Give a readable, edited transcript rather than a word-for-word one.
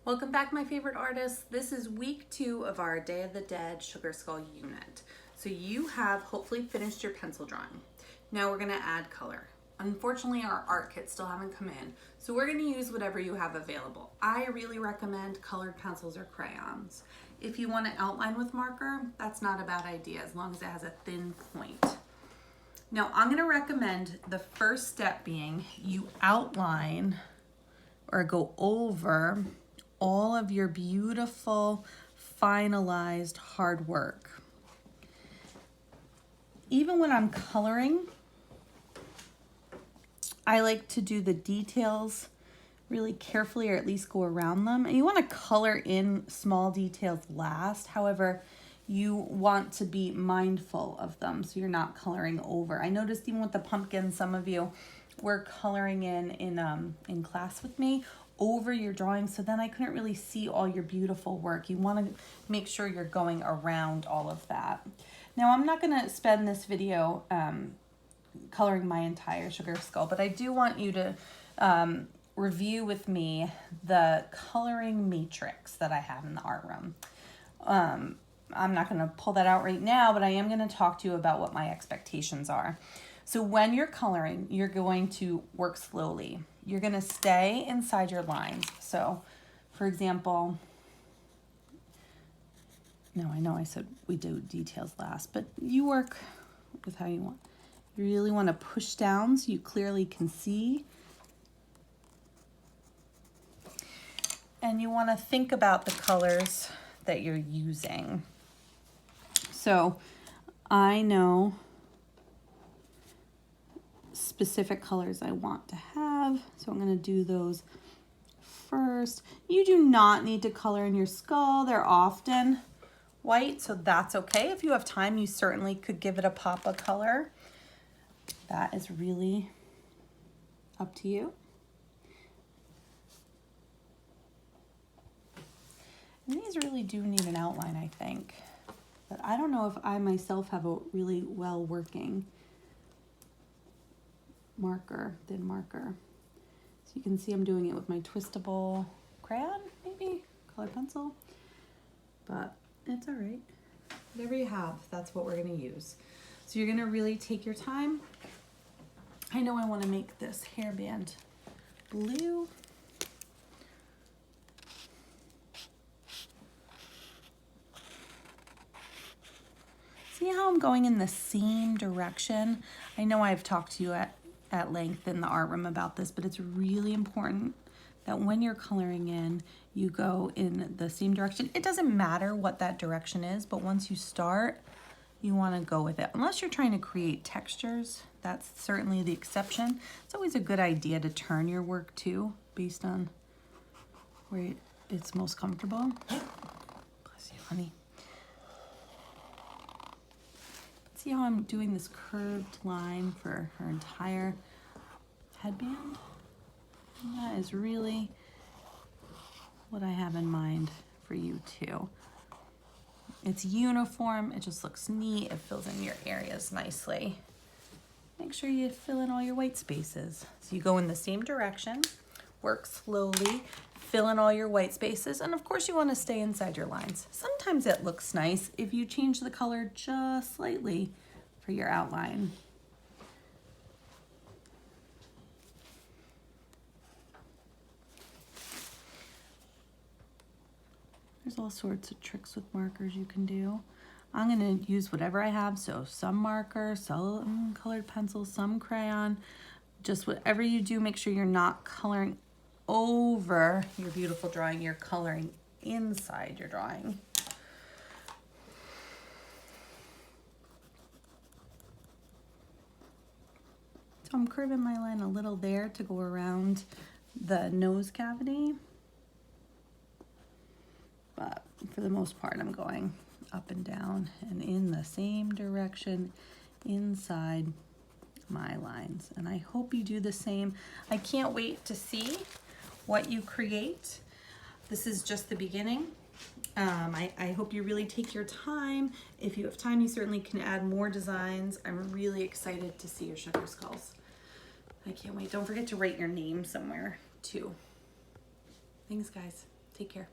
Welcome back, my favorite artists. This is week 2 of our Day of the Dead Sugar Skull unit. So you have hopefully finished your pencil drawing. Now we're gonna add color. Unfortunately, our art kits still haven't come in, so we're gonna use whatever you have available. I really recommend colored pencils or crayons. If you wanna outline with marker, that's not a bad idea as long as it has a thin point. Now I'm gonna recommend the first step being you outline or go over all of your beautiful, finalized hard work. Even when I'm coloring, I like to do the details really carefully, or at least go around them. And you want to color in small details last. However, you want to be mindful of them so you're not coloring over. I noticed even with the pumpkins, some of you were coloring in class with me over your drawing, so then I couldn't really see all your beautiful work. You want to make sure you're going around all of that. Now, I'm not going to spend this video coloring my entire sugar skull, but I do want you to review with me the coloring matrix that I have in the art room. I'm not going to pull that out right now, but I am going to talk to you about what my expectations are. So when you're coloring, you're going to work slowly. You're going to stay inside your lines. So, for example, no, I know I said we do details last, but you work with how you want. You really want to push down so you clearly can see. And you want to think about the colors that you're using. So I know specific colors I want to have, so I'm going to do those first. You do not need to color in your skull. They're often white, so that's okay. If you have time, you certainly could give it a pop of color. That is really up to you. And these really do need an outline, I think. But I don't know if I myself have a really well working marker, thin marker. So you can see I'm doing it with my twistable crayon, maybe, colored pencil. But it's all right. Whatever you have, that's what we're gonna use. So you're gonna really take your time. I know I wanna make this hairband blue. See how I'm going in the same direction? I know I've talked to you at length in the art room about this, but it's really important that when you're coloring in, you go in the same direction. It doesn't matter what that direction is, but once you start, you want to go with it. Unless you're trying to create textures, that's certainly the exception. It's always a good idea to turn your work too, based on where it's most comfortable. Bless you, honey. See how I'm doing this curved line for her entire headband? And that is really what I have in mind for you too. It's uniform, it just looks neat, it fills in your areas nicely. Make sure you fill in all your white spaces. So you go in the same direction, work slowly, fill in all your white spaces, and of course you want to stay inside your lines. Sometimes it looks nice if you change the color just slightly for your outline. There's all sorts of tricks with markers you can do. I'm going to use whatever I have, so some marker, some colored pencil, some crayon. Just whatever you do, make sure you're not coloring over your beautiful drawing, you're coloring inside your drawing. So I'm curving my line a little there to go around the nose cavity. But for the most part, I'm going up and down and in the same direction inside my lines. And I hope you do the same. I can't wait to see what you create. This is just the beginning. I hope you really take your time. If you have time, you certainly can add more designs. I'm really excited to see your sugar skulls. I can't wait. Don't forget to write your name somewhere too. Thanks, guys. Take care.